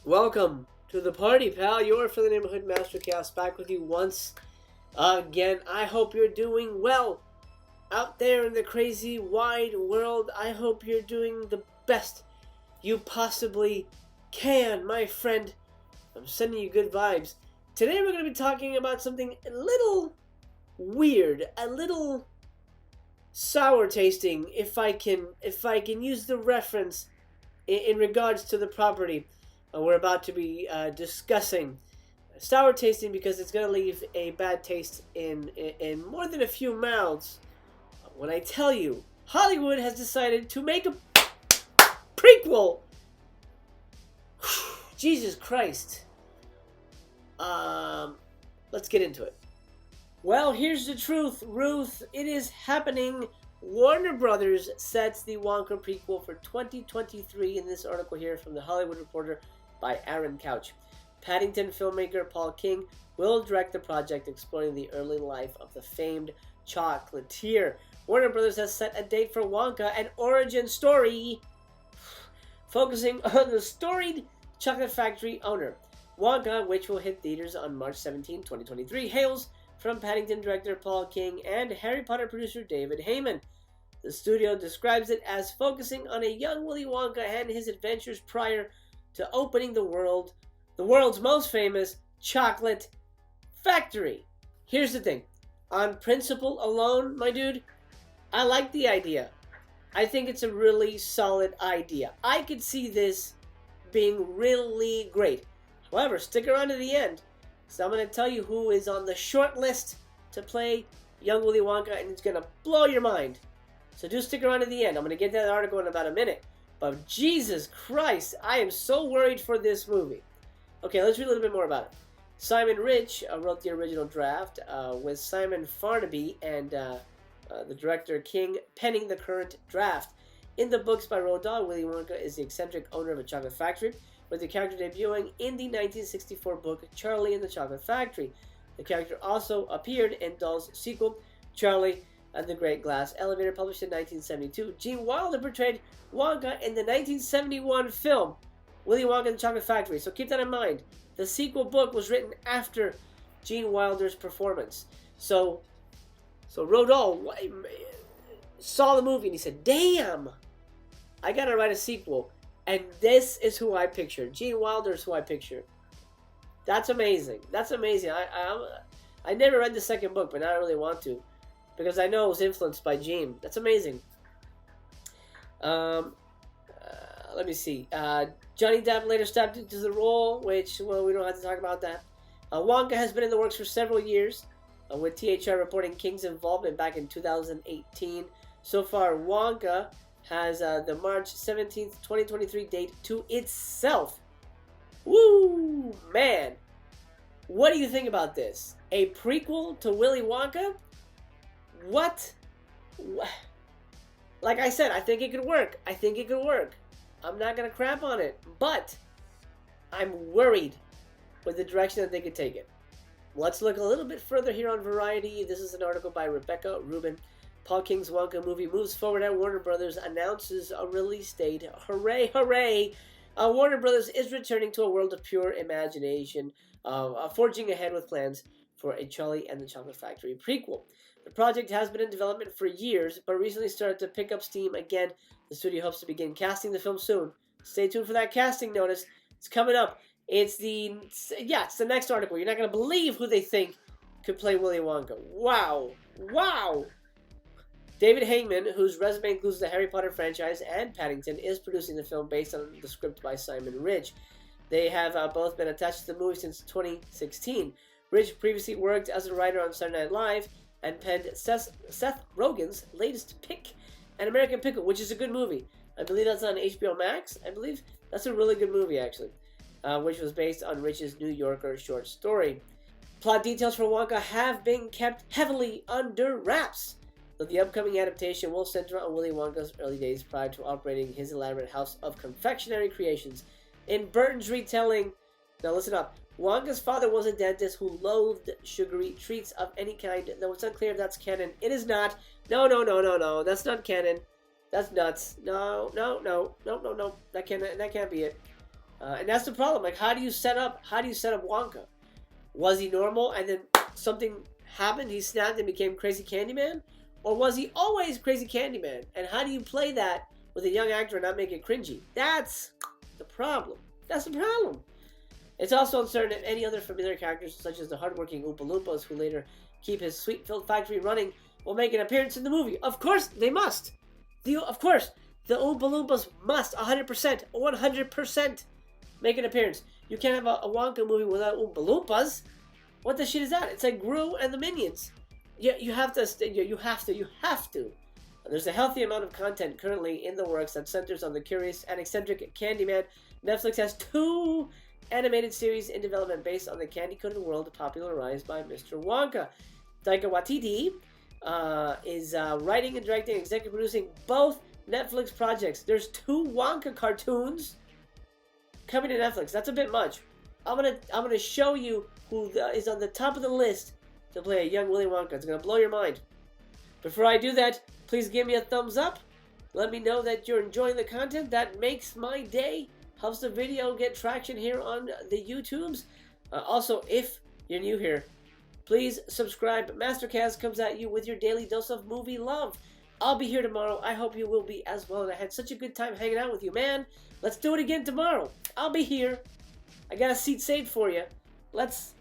Welcome to the party, pal. Your friendly neighborhood Master Chaos back with you once again. I hope you're doing well out there in the crazy wide world. I hope you're doing the best you possibly can, my friend. I'm sending you good vibes. Today we're going to be talking about something a little weird, a little sour tasting, if I can use the reference in regards to the property we're about to be discussing. Sour tasting because it's going to leave a bad taste in more than a few mouths. When I tell you, Hollywood has decided to make a prequel. Jesus Christ. Let's get into it. Well, here's the truth, Ruth. It is happening. Warner Brothers sets the Wonka prequel for 2023 in this article here from The Hollywood Reporter by Aaron Couch. Paddington filmmaker Paul King will direct the project exploring the early life of the famed chocolatier. Warner Brothers has set a date for Wonka, an origin story focusing on the storied chocolate factory owner. Wonka, which will hit theaters on March 17, 2023, hails from Paddington director Paul King and Harry Potter producer David Heyman. The studio describes it as focusing on a young Willy Wonka and his adventures prior to opening the world's most famous chocolate factory. Here's the thing. On principle alone, my dude, I like the idea. I think it's a really solid idea. I could see this being really great. However, stick around to the end, so I'm going to tell you who is on the short list to play young Willy Wonka, and it's going to blow your mind. So do stick around to the end. I'm going to get that article in about a minute. But Jesus Christ, I am so worried for this movie. Okay, let's read a little bit more about it. Simon Rich wrote the original draft, with Simon Farnaby and the director King penning the current draft. In the books by Roald Dahl, Willy Wonka is the eccentric owner of a chocolate factory, with the character debuting in the 1964 book Charlie and the Chocolate Factory. The character also appeared in Dahl's sequel, Charlie and the Great Glass Elevator, published in 1972. Gene Wilder portrayed Wonka in the 1971 film Willy Wonka and the Chocolate Factory. So keep that in mind. The sequel book was written after Gene Wilder's performance. So Roald Dahl saw the movie and he said, "Damn, I gotta write a sequel. And this is who I pictured. Gene Wilder is who I pictured." That's amazing. That's amazing. I never read the second book, but now I really want to, because I know it was influenced by Gene. That's amazing. Let me see. Johnny Depp later stepped into the role, which, well, we don't have to talk about that. Wonka has been in the works for several years, with THR reporting King's involvement back in 2018. So far, Wonka has the March 17th, 2023 date to itself. Woo! Man! What do you think about this? A prequel to Willy Wonka? What? Like I said, I think it could work. I'm not going to crap on it, but I'm worried with the direction that they could take it. Let's look a little bit further here on Variety. This is an article by Rebecca Rubin. Paul King's Wonka movie moves forward and Warner Brothers announces a release date. Hooray, hooray! Warner Brothers is returning to a world of pure imagination, forging ahead with plans for a Charlie and the Chocolate Factory prequel. The project has been in development for years, but recently started to pick up steam again. The studio hopes to begin casting the film soon. Stay tuned for that casting notice. It's coming up. It's the next article. You're not going to believe who they think could play Willy Wonka. Wow. David Heyman, whose resume includes the Harry Potter franchise and Paddington, is producing the film based on the script by Simon Ridge. They have both been attached to the movie since 2016. Ridge previously worked as a writer on Saturday Night Live and penned Seth Rogen's latest pick, An American Pickle, which is a good movie. I believe that's on HBO Max. I believe that's a really good movie, actually, which was based on Ridge's New Yorker short story. Plot details for Wonka have been kept heavily under wraps, though the upcoming adaptation will center on Willy Wonka's early days prior to operating his elaborate house of confectionery creations. In Burton's retelling, now listen up, Wonka's father was a dentist who loathed sugary treats of any kind, though it's unclear if that's canon. It is not. No, that's not canon. That's nuts. No. That can't be it. And that's the problem. Like, how do you set up Wonka? Was he normal and then something happened, he snapped and became Crazy Candyman? Or was he always Crazy Candyman? And how do you play that with a young actor and not make it cringy? That's the problem. That's the problem. It's also uncertain if any other familiar characters, such as the hardworking Oompa Loompas, who later keep his sweet-filled factory running, will make an appearance in the movie. Of course, they must. Of course, the Oompa Loompas must 100% make an appearance. You can't have a Wonka movie without Oompa Loompas. What the shit is that? It's like Gru and the Minions. You have to. There's a healthy amount of content currently in the works that centers on the curious and eccentric Candyman. Netflix has 2 animated series in development based on the candy-coated world popularized by Mr. Wonka. Taika Waititi is writing and directing, executive producing both Netflix projects. There's 2 Wonka cartoons coming to Netflix. That's a bit much. I'm gonna show you who is on the top of the list to play a young Willy Wonka. It's gonna blow your mind. Before I do that, please give me a thumbs up. Let me know that you're enjoying the content. That makes my day. Helps the video get traction here on the YouTubes. Also, if you're new here, please subscribe. Mastercast comes at you with your daily dose of movie love. I'll be here tomorrow. I hope you will be as well. And I had such a good time hanging out with you, man. Let's do it again tomorrow. I'll be here. I got a seat saved for you. Let's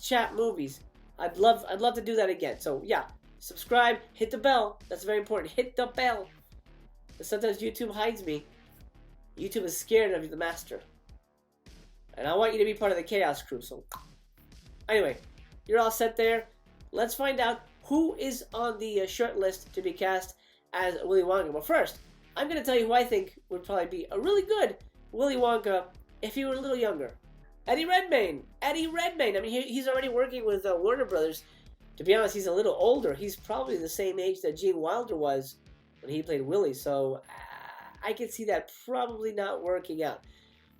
chat movies. I'd love to do that again. So yeah, subscribe, hit the bell. That's very important. Hit the bell. Because sometimes YouTube hides me. YouTube is scared of the master. And I want you to be part of the chaos crew. So anyway, you're all set there. Let's find out who is on the short list to be cast as Willy Wonka. But first, I'm going to tell you who I think would probably be a really good Willy Wonka if he were a little younger. Eddie Redmayne. Eddie Redmayne. I mean, he's already working with Warner Brothers. To be honest, he's a little older. He's probably the same age that Gene Wilder was when he played Willy. So I could see that probably not working out.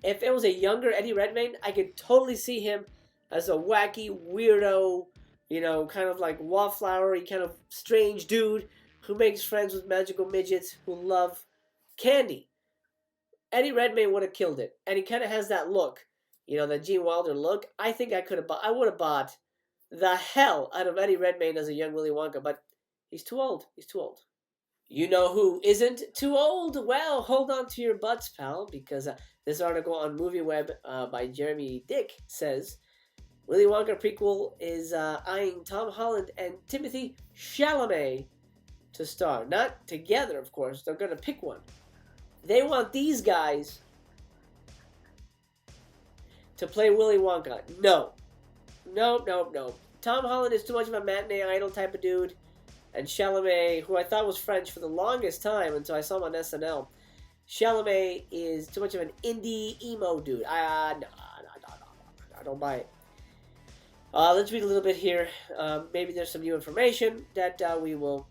If it was a younger Eddie Redmayne, I could totally see him as a wacky, weirdo, you know, kind of like wallflowery, kind of strange dude who makes friends with magical midgets who love candy. Eddie Redmayne would have killed it. And he kind of has that look, you know, that Gene Wilder look. I think I would have bought the hell out of Eddie Redmayne as a young Willy Wonka, but he's too old. He's too old. You know who isn't too old? Well, hold on to your butts, pal, because this article on MovieWeb by Jeremy Dick says Willy Wonka prequel is eyeing Tom Holland and Timothée Chalamet to star. Not together, of course. They're going to pick one. They want these guys to play Willy Wonka. No. No. Tom Holland is too much of a matinee idol type of dude. And Chalamet, who I thought was French for the longest time until I saw him on SNL. Chalamet is too much of an indie emo dude. No, I don't buy it. Let's read a little bit here. Maybe there's some new information that we will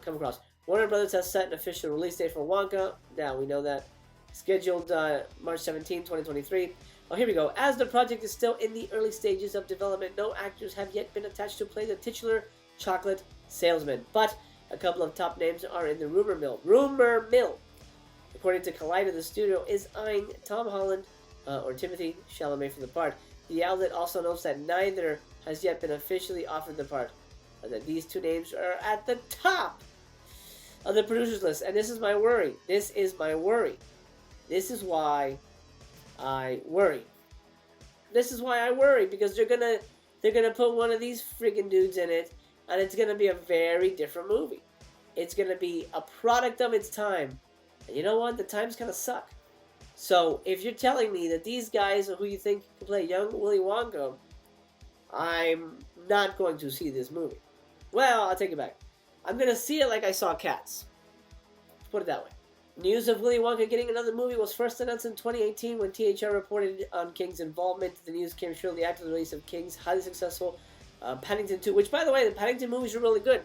come across. Warner Brothers has set an official release date for Wonka. Now we know that. Scheduled March 17, 2023. Oh, here we go. As the project is still in the early stages of development, no actors have yet been attached to play the titular chocolate salesman. But a couple of top names are in the rumor mill. According to Collider, the studio is eyeing Tom Holland or Timothée Chalamet for the part. The outlet also notes that neither has yet been officially offered the part. That these 2 names are at the top of the producers list. And this is my worry. This is why I worry. Because they're gonna put one of these freaking dudes in it, and it's gonna be a very different movie. It's gonna be a product of its time. And you know what? The times kind of suck. So if you're telling me that these guys who you think can play young Willy Wonka, I'm not going to see this movie. Well, I'll take it back. I'm going to see it like I saw Cats. Let's put it that way. News of Willy Wonka getting another movie was first announced in 2018 when THR reported on King's involvement. The news came shortly after the release of King's highly successful Paddington 2, which, by the way, the Paddington movies are really good.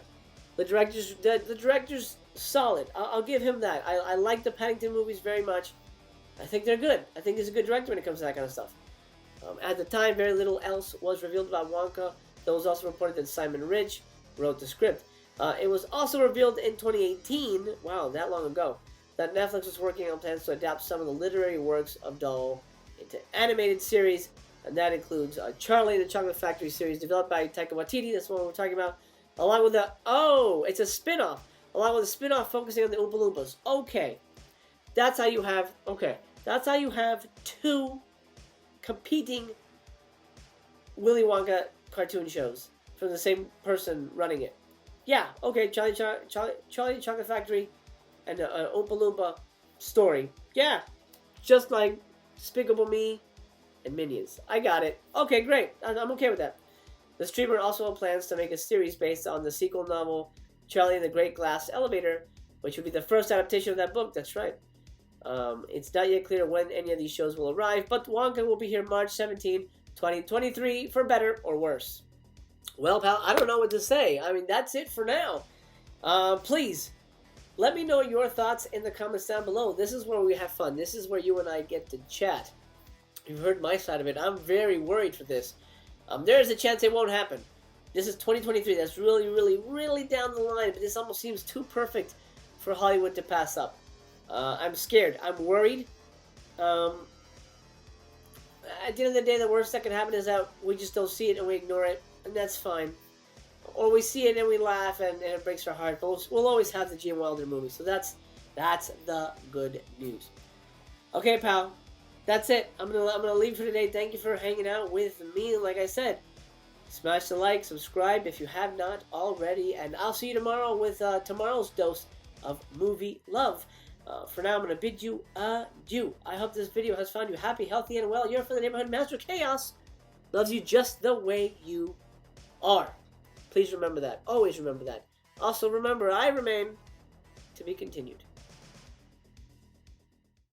The director's solid. I'll give him that. I like the Paddington movies very much. I think they're good. I think he's a good director when it comes to that kind of stuff. At the time, very little else was revealed about Wonka. It was also reported that Simon Ridge wrote the script. It was also revealed in 2018, wow, that long ago, that Netflix was working on plans to adapt some of the literary works of Dahl into animated series, and that includes Charlie and the Chocolate Factory series developed by Taika Waititi. That's what we're talking about. Along with it's a spin-off. Along with a spin-off focusing on the Oompa Loompas. Okay. That's how you have two competing Willy Wonka cartoon shows from the same person running it. Yeah, okay, Charlie Chocolate Factory and Oompa Loompa story. Yeah, just like Despicable Me and Minions. I got it. Okay, great. I'm okay with that. The streamer also plans to make a series based on the sequel novel Charlie and the Great Glass Elevator, which would be the first adaptation of that book. That's right. It's not yet clear when any of these shows will arrive, but Wonka will be here March 17, 2023, for better or worse. Well, pal, I don't know what to say. I mean, that's it for now. Please, let me know your thoughts in the comments down below. This is where we have fun. This is where you and I get to chat. You've heard my side of it. I'm very worried for this. There is a chance it won't happen. This is 2023. That's really, really, really down the line, but this almost seems too perfect for Hollywood to pass up. I'm scared. I'm worried. At the end of the day, the worst that can happen is that we just don't see it and we ignore it, and that's fine. Or we see it and we laugh and it breaks our heart. But we'll always have the Gene Wilder movie, so that's the good news. Okay, pal, that's it. I'm gonna leave for today. Thank you for hanging out with me. Like I said, smash the like, subscribe if you have not already, and I'll see you tomorrow with tomorrow's dose of movie love. For now, I'm going to bid you adieu. I hope this video has found you happy, healthy, and well. You're for the neighborhood Master Chaos. Loves you just the way you are. Please remember that. Always remember that. Also remember, I remain to be continued.